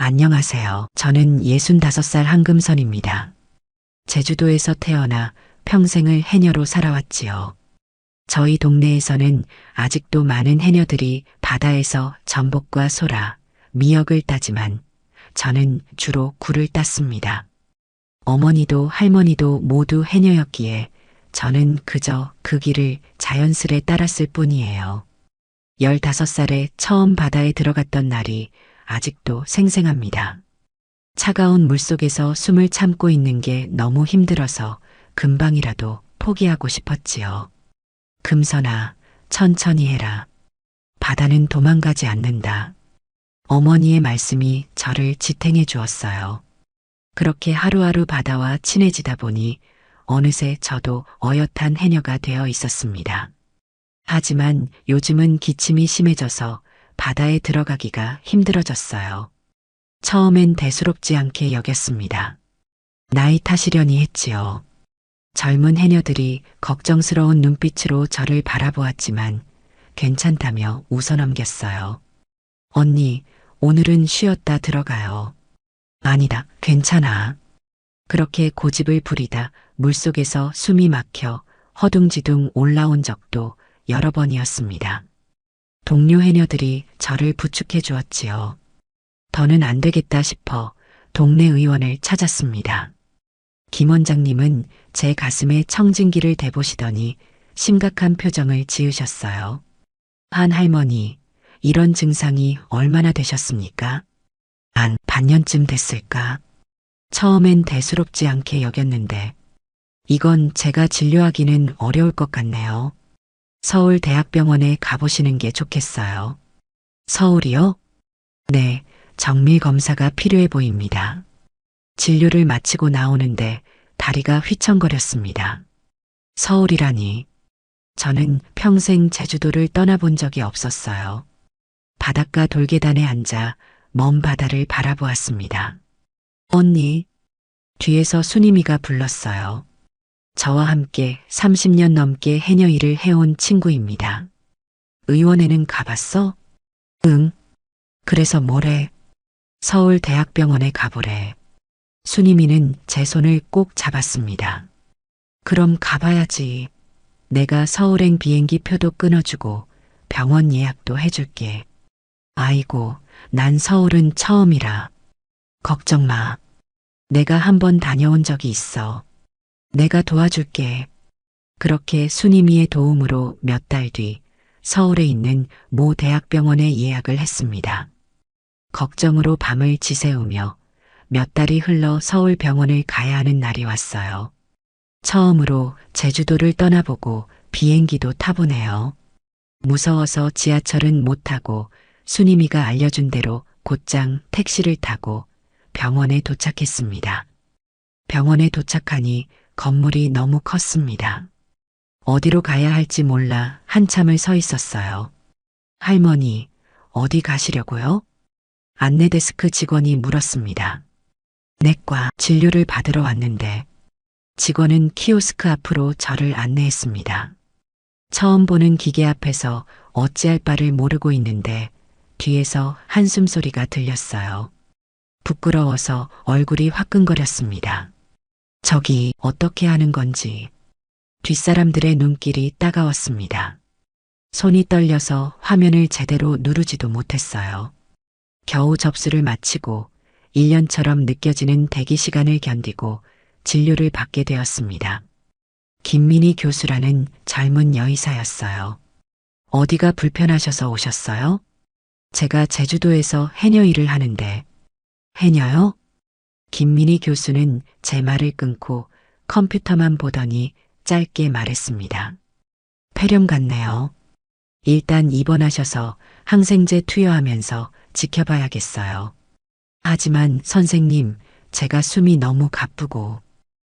안녕하세요. 저는 65살 한금선입니다. 제주도에서 태어나 평생을 해녀로 살아왔지요. 저희 동네에서는 아직도 많은 해녀들이 바다에서 전복과 소라, 미역을 따지만 저는 주로 굴을 땄습니다. 어머니도 할머니도 모두 해녀였기에 저는 그저 그 길을 자연스레 따랐을 뿐이에요. 15살에 처음 바다에 들어갔던 날이 아직도 생생합니다. 차가운 물속에서 숨을 참고 있는 게 너무 힘들어서 금방이라도 포기하고 싶었지요. 금선아, 천천히 해라. 바다는 도망가지 않는다. 어머니의 말씀이 저를 지탱해 주었어요. 그렇게 하루하루 바다와 친해지다 보니 어느새 저도 어엿한 해녀가 되어 있었습니다. 하지만 요즘은 기침이 심해져서 바다에 들어가기가 힘들어졌어요. 처음엔 대수롭지 않게 여겼습니다. 나이 탓이려니 했지요. 젊은 해녀들이 걱정스러운 눈빛으로 저를 바라보았지만 괜찮다며 웃어넘겼어요. 언니, 오늘은 쉬었다 들어가요. 아니다, 괜찮아. 그렇게 고집을 부리다 물속에서 숨이 막혀 허둥지둥 올라온 적도 여러 번이었습니다. 동료 해녀들이 저를 부축해 주었지요. 더는 안 되겠다 싶어 동네 의원을 찾았습니다. 김 원장님은 제 가슴에 청진기를 대보시더니 심각한 표정을 지으셨어요. 한 할머니, 이런 증상이 얼마나 되셨습니까? 한 반년쯤 됐을까? 처음엔 대수롭지 않게 여겼는데 이건 제가 진료하기는 어려울 것 같네요. 서울대학병원에 가보시는 게 좋겠어요. 서울이요? 네, 정밀 검사가 필요해 보입니다. 진료를 마치고 나오는데 다리가 휘청거렸습니다. 서울이라니. 저는 평생 제주도를 떠나본 적이 없었어요. 바닷가 돌계단에 앉아 먼 바다를 바라보았습니다. 언니, 뒤에서 순이미가 불렀어요. 저와 함께 30년 넘게 해녀 일을 해온 친구입니다. 의원에는 가봤어? 응. 그래서 뭐래? 서울대학병원에 가보래. 순이미는 제 손을 꼭 잡았습니다. 그럼 가봐야지. 내가 서울행 비행기 표도 끊어주고 병원 예약도 해줄게. 아이고, 난 서울은 처음이라. 걱정 마. 내가 한번 다녀온 적이 있어. 내가 도와줄게. 그렇게 순이미의 도움으로 몇 달 뒤 서울에 있는 모 대학병원에 예약을 했습니다. 걱정으로 밤을 지새우며 몇 달이 흘러 서울 병원을 가야 하는 날이 왔어요. 처음으로 제주도를 떠나보고 비행기도 타보네요. 무서워서 지하철은 못 타고 순이미가 알려준 대로 곧장 택시를 타고 병원에 도착했습니다. 병원에 도착하니 건물이 너무 컸습니다. 어디로 가야 할지 몰라 한참을 서 있었어요. 할머니, 어디 가시려고요? 안내데스크 직원이 물었습니다. 내과 진료를 받으러 왔는데 직원은 키오스크 앞으로 저를 안내했습니다. 처음 보는 기계 앞에서 어찌할 바를 모르고 있는데 뒤에서 한숨 소리가 들렸어요. 부끄러워서 얼굴이 화끈거렸습니다. 저기 어떻게 하는 건지. 뒷사람들의 눈길이 따가웠습니다. 손이 떨려서 화면을 제대로 누르지도 못했어요. 겨우 접수를 마치고 1년처럼 느껴지는 대기 시간을 견디고 진료를 받게 되었습니다. 김민희 교수라는 젊은 여의사였어요. 어디가 불편하셔서 오셨어요? 제가 제주도에서 해녀 일을 하는데. 해녀요? 김민희 교수는 제 말을 끊고 컴퓨터만 보더니 짧게 말했습니다. 폐렴 같네요. 일단 입원하셔서 항생제 투여하면서 지켜봐야겠어요. 하지만 선생님, 제가 숨이 너무 가쁘고.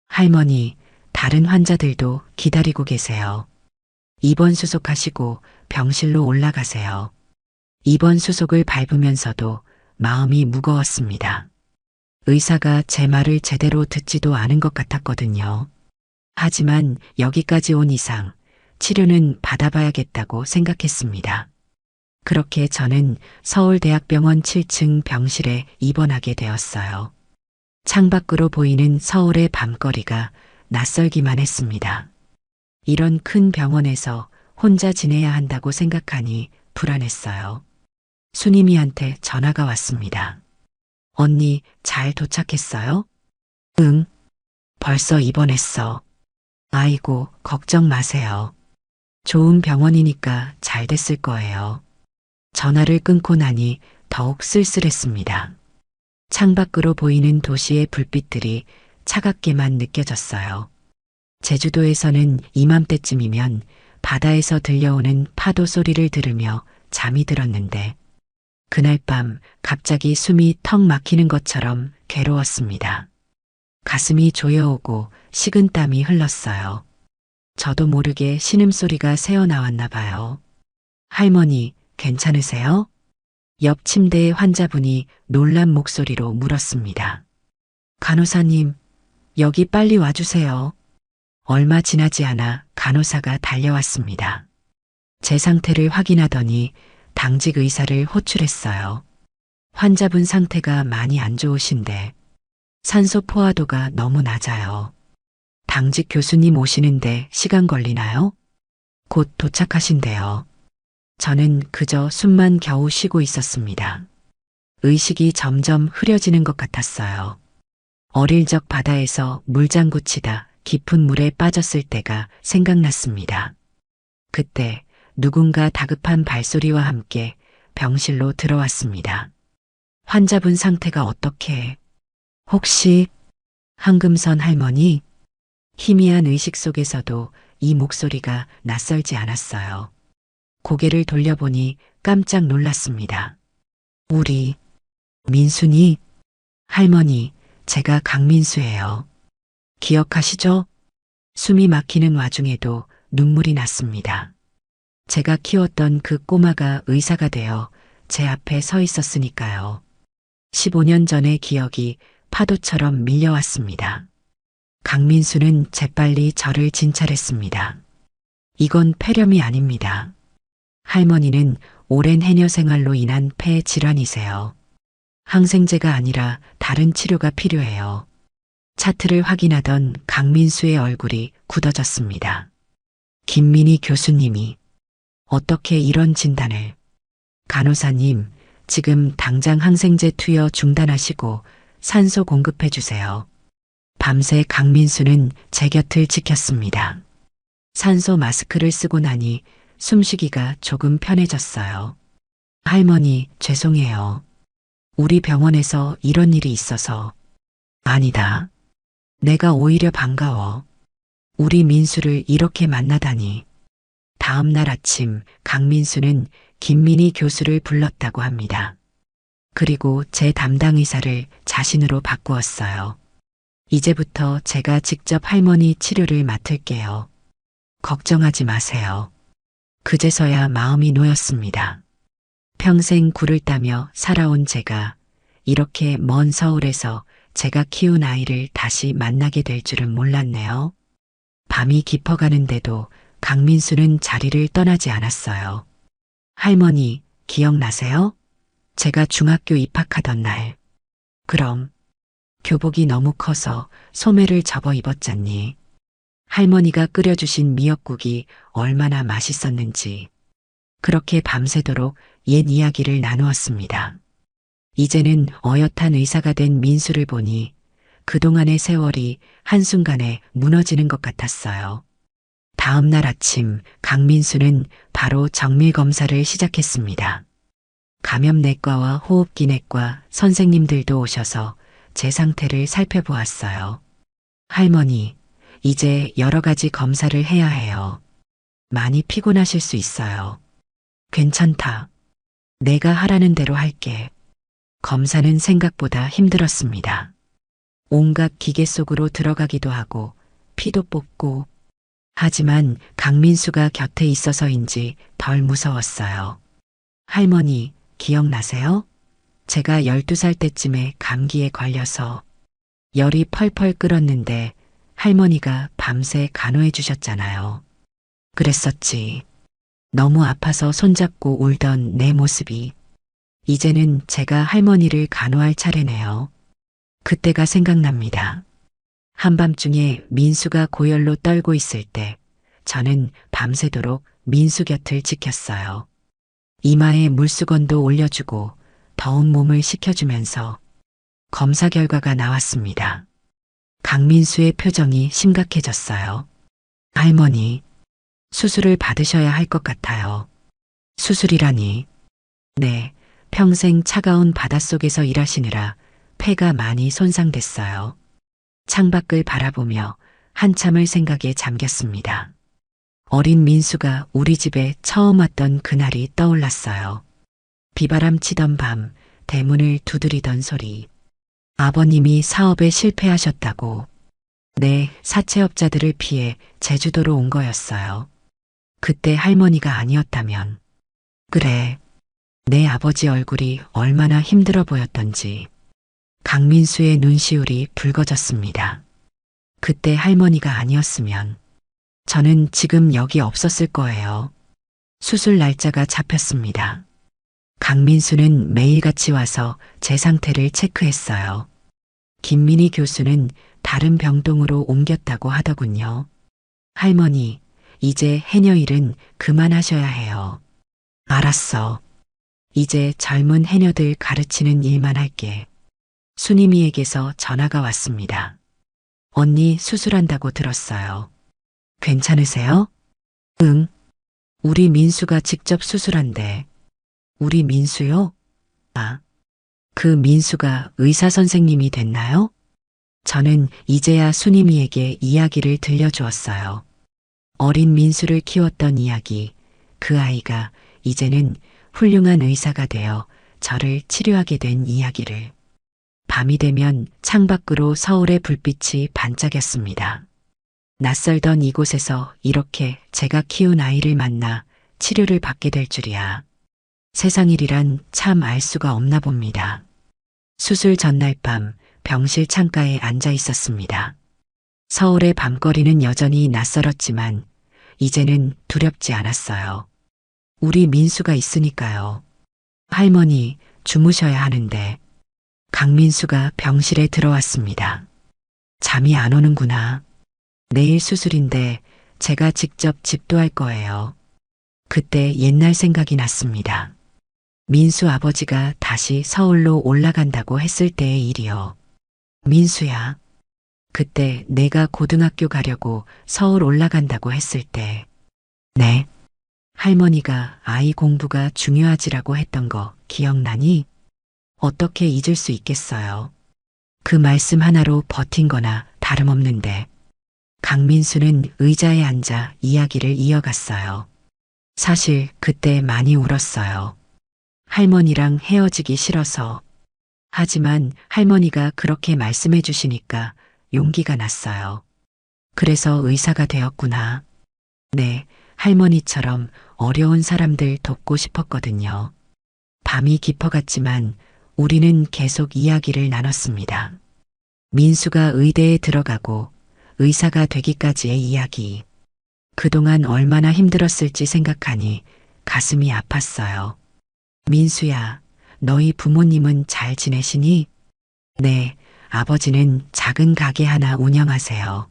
할머니, 다른 환자들도 기다리고 계세요. 입원 수속하시고 병실로 올라가세요. 입원 수속을 밟으면서도 마음이 무거웠습니다. 의사가 제 말을 제대로 듣지도 않은 것 같았거든요. 하지만 여기까지 온 이상 치료는 받아봐야겠다고 생각했습니다. 그렇게 저는 서울대학병원 7층 병실에 입원하게 되었어요. 창밖으로 보이는 서울의 밤거리가 낯설기만 했습니다. 이런 큰 병원에서 혼자 지내야 한다고 생각하니 불안했어요. 순임이한테 전화가 왔습니다. 언니, 잘 도착했어요? 응, 벌써 입원했어. 아이고, 걱정 마세요. 좋은 병원이니까 잘 됐을 거예요. 전화를 끊고 나니 더욱 쓸쓸했습니다. 창밖으로 보이는 도시의 불빛들이 차갑게만 느껴졌어요. 제주도에서는 이맘때쯤이면 바다에서 들려오는 파도 소리를 들으며 잠이 들었는데 그날 밤 갑자기 숨이 턱 막히는 것처럼 괴로웠습니다. 가슴이 조여오고 식은땀이 흘렀어요. 저도 모르게 신음소리가 새어나왔나 봐요. 할머니, 괜찮으세요? 옆 침대의 환자분이 놀란 목소리로 물었습니다. 간호사님, 여기 빨리 와주세요. 얼마 지나지 않아 간호사가 달려왔습니다. 제 상태를 확인하더니 당직 의사를 호출했어요. 환자분 상태가 많이 안 좋으신데 산소 포화도가 너무 낮아요. 당직 교수님 오시는데 시간 걸리나요? 곧 도착하신대요. 저는 그저 숨만 겨우 쉬고 있었습니다. 의식이 점점 흐려지는 것 같았어요. 어릴 적 바다에서 물장구 치다 깊은 물에 빠졌을 때가 생각났습니다. 그때 누군가 다급한 발소리와 함께 병실로 들어왔습니다. 환자분 상태가 어떻게? 혹시 한금선 할머니? 희미한 의식 속에서도 이 목소리가 낯설지 않았어요. 고개를 돌려보니 깜짝 놀랐습니다. 우리 민순이? 할머니, 제가 강민수예요. 기억하시죠? 숨이 막히는 와중에도 눈물이 났습니다. 제가 키웠던 그 꼬마가 의사가 되어 제 앞에 서 있었으니까요. 15년 전의 기억이 파도처럼 밀려왔습니다. 강민수는 재빨리 저를 진찰했습니다. 이건 폐렴이 아닙니다. 할머니는 오랜 해녀 생활로 인한 폐 질환이세요. 항생제가 아니라 다른 치료가 필요해요. 차트를 확인하던 강민수의 얼굴이 굳어졌습니다. 김민희 교수님이 어떻게 이런 진단을? 간호사님, 지금 당장 항생제 투여 중단하시고 산소 공급해 주세요. 밤새 강민수는 제 곁을 지켰습니다. 산소 마스크를 쓰고 나니 숨쉬기가 조금 편해졌어요. 할머니, 죄송해요. 우리 병원에서 이런 일이 있어서. 아니다. 내가 오히려 반가워. 우리 민수를 이렇게 만나다니. 다음 날 아침 강민수는 김민희 교수를 불렀다고 합니다. 그리고 제 담당 의사를 자신으로 바꾸었어요. 이제부터 제가 직접 할머니 치료를 맡을게요. 걱정하지 마세요. 그제서야 마음이 놓였습니다. 평생 굴을 따며 살아온 제가 이렇게 먼 서울에서 제가 키운 아이를 다시 만나게 될 줄은 몰랐네요. 밤이 깊어가는데도 강민수는 자리를 떠나지 않았어요. 할머니, 기억나세요? 제가 중학교 입학하던 날. 그럼 교복이 너무 커서 소매를 접어 입었잖니. 할머니가 끓여주신 미역국이 얼마나 맛있었는지. 그렇게 밤새도록 옛 이야기를 나누었습니다. 이제는 어엿한 의사가 된 민수를 보니 그동안의 세월이 한순간에 무너지는 것 같았어요. 다음 날 아침 강민수는 바로 정밀 검사를 시작했습니다. 감염내과와 호흡기내과 선생님들도 오셔서 제 상태를 살펴보았어요. 할머니, 이제 여러 가지 검사를 해야 해요. 많이 피곤하실 수 있어요. 괜찮다. 내가 하라는 대로 할게. 검사는 생각보다 힘들었습니다. 온갖 기계 속으로 들어가기도 하고 피도 뽑고 하지만 강민수가 곁에 있어서인지 덜 무서웠어요. 할머니, 기억나세요? 제가 12살 때쯤에 감기에 걸려서 열이 펄펄 끓었는데 할머니가 밤새 간호해 주셨잖아요. 그랬었지. 너무 아파서 손잡고 울던 내 모습이 이제는 제가 할머니를 간호할 차례네요. 그때가 생각납니다. 한밤중에 민수가 고열로 떨고 있을 때 저는 밤새도록 민수 곁을 지켰어요. 이마에 물수건도 올려주고 더운 몸을 식혀주면서 검사 결과가 나왔습니다. 강민수의 표정이 심각해졌어요. 할머니, 수술을 받으셔야 할 것 같아요. 수술이라니. 네, 평생 차가운 바닷속에서 일하시느라 폐가 많이 손상됐어요. 창밖을 바라보며 한참을 생각에 잠겼습니다. 어린 민수가 우리 집에 처음 왔던 그날이 떠올랐어요. 비바람 치던 밤, 대문을 두드리던 소리. 아버님이 사업에 실패하셨다고. 네, 사채업자들을 피해 제주도로 온 거였어요. 그때 할머니가 아니었다면. 그래, 내 아버지 얼굴이 얼마나 힘들어 보였던지. 강민수의 눈시울이 붉어졌습니다. 그때 할머니가 아니었으면 저는 지금 여기 없었을 거예요. 수술 날짜가 잡혔습니다. 강민수는 매일같이 와서 제 상태를 체크했어요. 김민희 교수는 다른 병동으로 옮겼다고 하더군요. 할머니, 이제 해녀 일은 그만하셔야 해요. 알았어. 이제 젊은 해녀들 가르치는 일만 할게. 순임이에게서 전화가 왔습니다. 언니 수술한다고 들었어요. 괜찮으세요? 응. 우리 민수가 직접 수술한대. 우리 민수요? 아, 그 민수가 의사 선생님이 됐나요? 저는 이제야 순임이에게 이야기를 들려주었어요. 어린 민수를 키웠던 이야기, 그 아이가 이제는 훌륭한 의사가 되어 저를 치료하게 된 이야기를. 밤이 되면 창밖으로 서울의 불빛이 반짝였습니다. 낯설던 이곳에서 이렇게 제가 키운 아이를 만나 치료를 받게 될 줄이야. 세상 일이란 참 알 수가 없나 봅니다. 수술 전날 밤 병실 창가에 앉아 있었습니다. 서울의 밤거리는 여전히 낯설었지만 이제는 두렵지 않았어요. 우리 민수가 있으니까요. 할머니, 주무셔야 하는데. 강민수가 병실에 들어왔습니다. 잠이 안 오는구나. 내일 수술인데 제가 직접 집도할 거예요. 그때 옛날 생각이 났습니다. 민수 아버지가 다시 서울로 올라간다고 했을 때의 일이요. 민수야, 그때 내가 고등학교 가려고 서울 올라간다고 했을 때. 네. 할머니가 아이 공부가 중요하지라고 했던 거 기억나니? 어떻게 잊을 수 있겠어요. 그 말씀 하나로 버틴 거나 다름없는데. 강민수는 의자에 앉아 이야기를 이어갔어요. 사실 그때 많이 울었어요. 할머니랑 헤어지기 싫어서. 하지만 할머니가 그렇게 말씀해 주시니까 용기가 났어요. 그래서 의사가 되었구나. 네, 할머니처럼 어려운 사람들 돕고 싶었거든요. 밤이 깊어갔지만 우리는 계속 이야기를 나눴습니다. 민수가 의대에 들어가고 의사가 되기까지의 이야기. 그동안 얼마나 힘들었을지 생각하니 가슴이 아팠어요. 민수야, 너희 부모님은 잘 지내시니? 네, 아버지는 작은 가게 하나 운영하세요.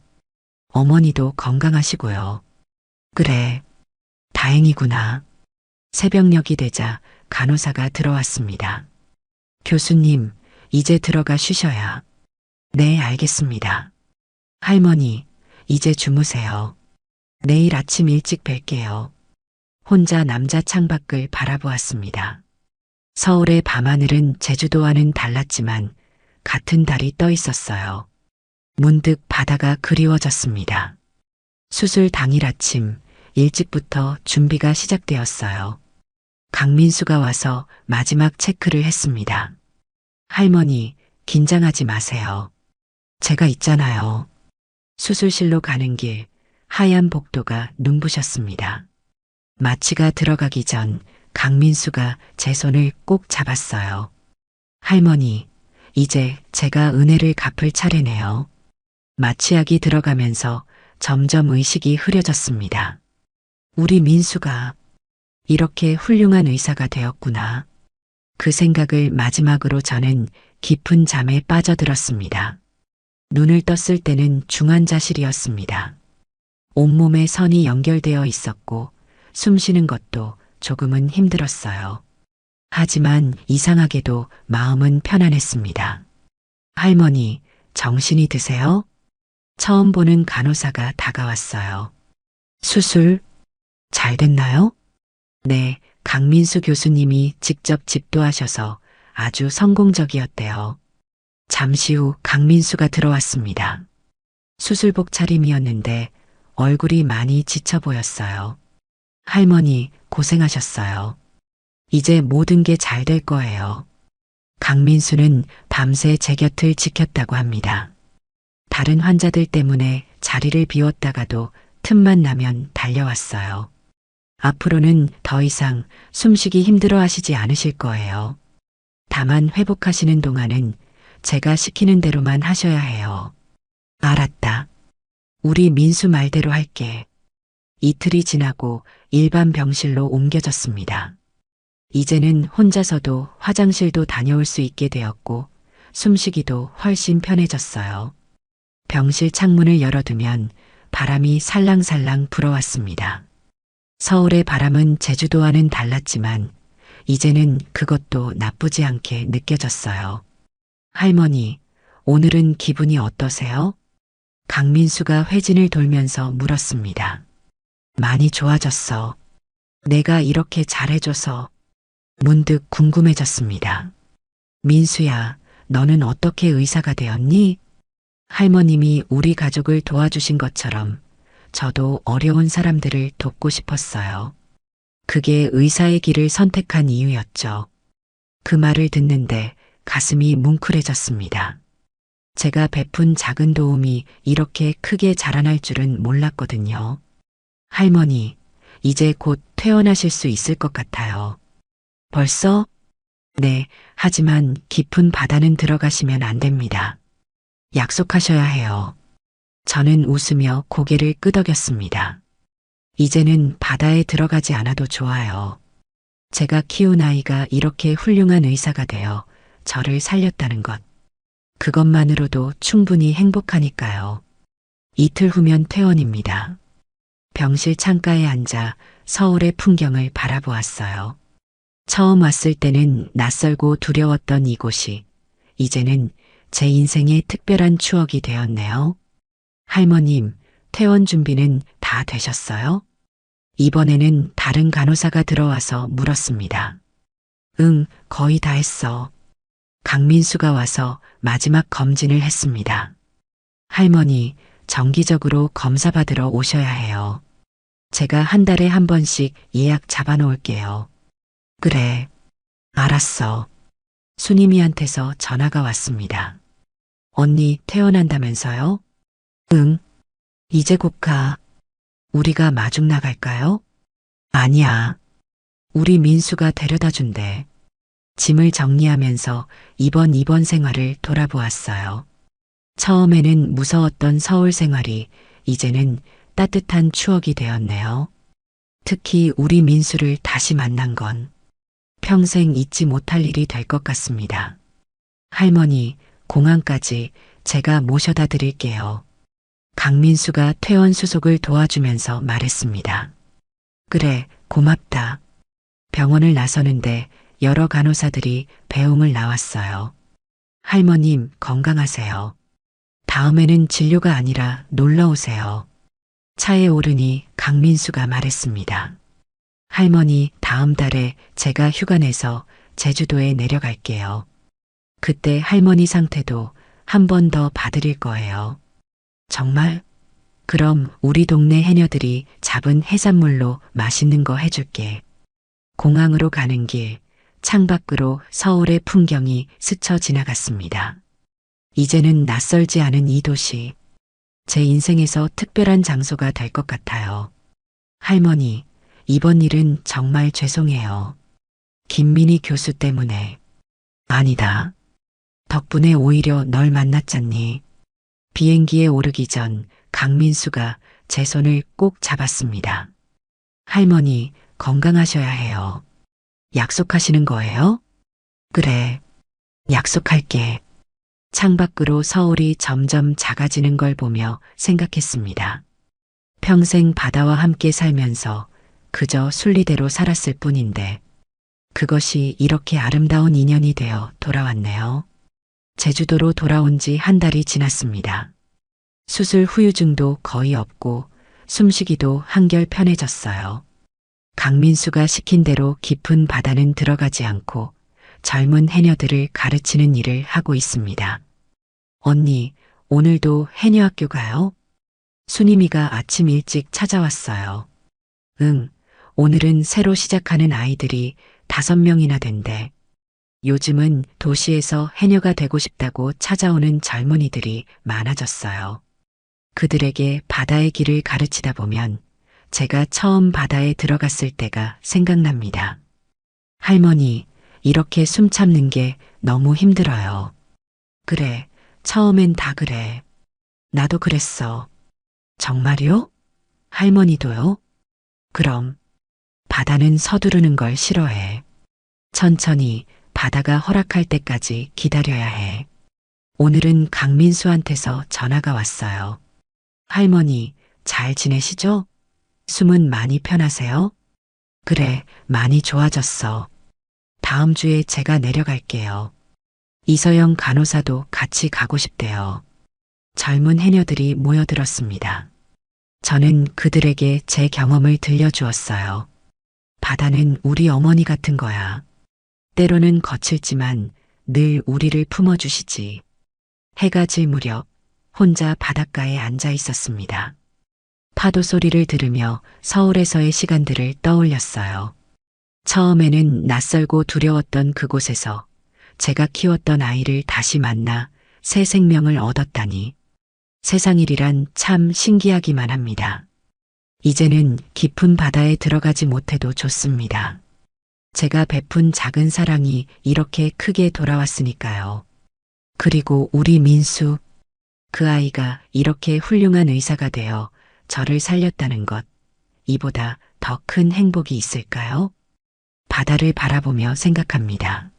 어머니도 건강하시고요. 그래, 다행이구나. 새벽녘이 되자 간호사가 들어왔습니다. 교수님, 이제 들어가 쉬셔야. 네, 알겠습니다. 할머니, 이제 주무세요. 내일 아침 일찍 뵐게요. 혼자 남자 창밖을 바라보았습니다. 서울의 밤하늘은 제주도와는 달랐지만 같은 달이 떠 있었어요. 문득 바다가 그리워졌습니다. 수술 당일 아침 일찍부터 준비가 시작되었어요. 강민수가 와서 마지막 체크를 했습니다. 할머니, 긴장하지 마세요. 제가 있잖아요. 수술실로 가는 길 하얀 복도가 눈부셨습니다. 마취가 들어가기 전 강민수가 제 손을 꼭 잡았어요. 할머니, 이제 제가 은혜를 갚을 차례네요. 마취약이 들어가면서 점점 의식이 흐려졌습니다. 우리 민수가 이렇게 훌륭한 의사가 되었구나. 그 생각을 마지막으로 저는 깊은 잠에 빠져들었습니다. 눈을 떴을 때는 중환자실이었습니다. 온몸에 선이 연결되어 있었고 숨쉬는 것도 조금은 힘들었어요. 하지만 이상하게도 마음은 편안했습니다. 할머니, 정신이 드세요? 처음 보는 간호사가 다가왔어요. 수술 잘 됐나요? 네, 강민수 교수님이 직접 집도하셔서 아주 성공적이었대요. 잠시 후 강민수가 들어왔습니다. 수술복 차림이었는데 얼굴이 많이 지쳐 보였어요. 할머니, 고생하셨어요. 이제 모든 게 잘 될 거예요. 강민수는 밤새 제 곁을 지켰다고 합니다. 다른 환자들 때문에 자리를 비웠다가도 틈만 나면 달려왔어요. 앞으로는 더 이상 숨쉬기 힘들어 하시지 않으실 거예요. 다만 회복하시는 동안은 제가 시키는 대로만 하셔야 해요. 알았다. 우리 민수 말대로 할게. 이틀이 지나고 일반 병실로 옮겨졌습니다. 이제는 혼자서도 화장실도 다녀올 수 있게 되었고 숨쉬기도 훨씬 편해졌어요. 병실 창문을 열어두면 바람이 살랑살랑 불어왔습니다. 서울의 바람은 제주도와는 달랐지만 이제는 그것도 나쁘지 않게 느껴졌어요. 할머니, 오늘은 기분이 어떠세요? 강민수가 회진을 돌면서 물었습니다. 많이 좋아졌어. 내가 이렇게 잘해줘서 문득 궁금해졌습니다. 민수야, 너는 어떻게 의사가 되었니? 할머님이 우리 가족을 도와주신 것처럼 저도 어려운 사람들을 돕고 싶었어요. 그게 의사의 길을 선택한 이유였죠. 그 말을 듣는데 가슴이 뭉클해졌습니다. 제가 베푼 작은 도움이 이렇게 크게 자라날 줄은 몰랐거든요. 할머니, 이제 곧 퇴원하실 수 있을 것 같아요. 벌써? 네, 하지만 깊은 바다는 들어가시면 안 됩니다. 약속하셔야 해요. 저는 웃으며 고개를 끄덕였습니다. 이제는 바다에 들어가지 않아도 좋아요. 제가 키운 아이가 이렇게 훌륭한 의사가 되어 저를 살렸다는 것. 그것만으로도 충분히 행복하니까요. 이틀 후면 퇴원입니다. 병실 창가에 앉아 서울의 풍경을 바라보았어요. 처음 왔을 때는 낯설고 두려웠던 이곳이 이제는 제 인생의 특별한 추억이 되었네요. 할머님, 퇴원 준비는 다 되셨어요? 이번에는 다른 간호사가 들어와서 물었습니다. 응, 거의 다 했어. 강민수가 와서 마지막 검진을 했습니다. 할머니, 정기적으로 검사 받으러 오셔야 해요. 제가 한 달에 한 번씩 예약 잡아 놓을게요. 그래, 알았어. 순임이한테서 전화가 왔습니다. 언니 퇴원한다면서요? 응, 이제 곧 가. 우리가 마중 나갈까요? 아니야. 우리 민수가 데려다 준대. 짐을 정리하면서 이번 입원 생활을 돌아보았어요. 처음에는 무서웠던 서울 생활이 이제는 따뜻한 추억이 되었네요. 특히 우리 민수를 다시 만난 건 평생 잊지 못할 일이 될 것 같습니다. 할머니, 공항까지 제가 모셔다 드릴게요. 강민수가 퇴원 수속을 도와주면서 말했습니다. 그래, 고맙다. 병원을 나서는데 여러 간호사들이 배웅을 나왔어요. 할머님, 건강하세요. 다음에는 진료가 아니라 놀러 오세요. 차에 오르니 강민수가 말했습니다. 할머니, 다음 달에 제가 휴가 내서 제주도에 내려갈게요. 그때 할머니 상태도 한 번 더 봐드릴 거예요. 정말? 그럼 우리 동네 해녀들이 잡은 해산물로 맛있는 거 해줄게. 공항으로 가는 길, 창밖으로 서울의 풍경이 스쳐 지나갔습니다. 이제는 낯설지 않은 이 도시, 제 인생에서 특별한 장소가 될 것 같아요. 할머니, 이번 일은 정말 죄송해요. 김민희 교수 때문에. 아니다. 덕분에 오히려 널 만났잖니. 비행기에 오르기 전 강민수가 제 손을 꼭 잡았습니다. 할머니, 건강하셔야 해요. 약속하시는 거예요? 그래, 약속할게. 창밖으로 서울이 점점 작아지는 걸 보며 생각했습니다. 평생 바다와 함께 살면서 그저 순리대로 살았을 뿐인데 그것이 이렇게 아름다운 인연이 되어 돌아왔네요. 제주도로 돌아온 지 한 달이 지났습니다. 수술 후유증도 거의 없고 숨쉬기도 한결 편해졌어요. 강민수가 시킨 대로 깊은 바다는 들어가지 않고 젊은 해녀들을 가르치는 일을 하고 있습니다. 언니, 오늘도 해녀학교 가요? 순임이가 아침 일찍 찾아왔어요. 응, 오늘은 새로 시작하는 아이들이 5명이나 된대. 요즘은 도시에서 해녀가 되고 싶다고 찾아오는 젊은이들이 많아졌어요. 그들에게 바다의 길을 가르치다 보면 제가 처음 바다에 들어갔을 때가 생각납니다. 할머니, 이렇게 숨 참는 게 너무 힘들어요. 그래, 처음엔 다 그래. 나도 그랬어. 정말요? 할머니도요? 그럼, 바다는 서두르는 걸 싫어해. 천천히 바다가 허락할 때까지 기다려야 해. 오늘은 강민수한테서 전화가 왔어요. 할머니, 잘 지내시죠? 숨은 많이 편하세요? 그래, 많이 좋아졌어. 다음 주에 제가 내려갈게요. 이서영 간호사도 같이 가고 싶대요. 젊은 해녀들이 모여들었습니다. 저는 그들에게 제 경험을 들려주었어요. 바다는 우리 어머니 같은 거야. 때로는 거칠지만 늘 우리를 품어주시지. 해가 질 무렵 혼자 바닷가에 앉아 있었습니다. 파도 소리를 들으며 서울에서의 시간들을 떠올렸어요. 처음에는 낯설고 두려웠던 그곳에서 제가 키웠던 아이를 다시 만나 새 생명을 얻었다니. 세상 일이란 참 신기하기만 합니다. 이제는 깊은 바다에 들어가지 못해도 좋습니다. 제가 베푼 작은 사랑이 이렇게 크게 돌아왔으니까요. 그리고 우리 민수, 그 아이가 이렇게 훌륭한 의사가 되어 저를 살렸다는 것, 이보다 더 큰 행복이 있을까요? 바다를 바라보며 생각합니다.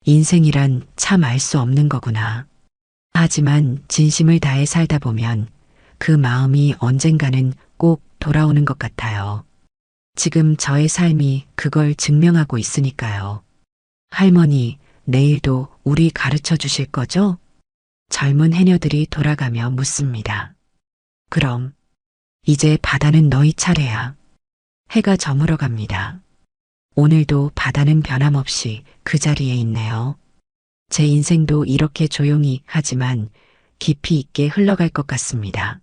인생이란 참 알 수 없는 거구나. 하지만 진심을 다해 살다 보면 그 마음이 언젠가는 꼭 돌아오는 것 같아요. 지금 저의 삶이 그걸 증명하고 있으니까요. 할머니, 내일도 우리 가르쳐 주실 거죠? 젊은 해녀들이 돌아가며 묻습니다. 그럼, 이제 바다는 너희 차례야. 해가 저물어 갑니다. 오늘도 바다는 변함없이 그 자리에 있네요. 제 인생도 이렇게 조용히 하지만 깊이 있게 흘러갈 것 같습니다.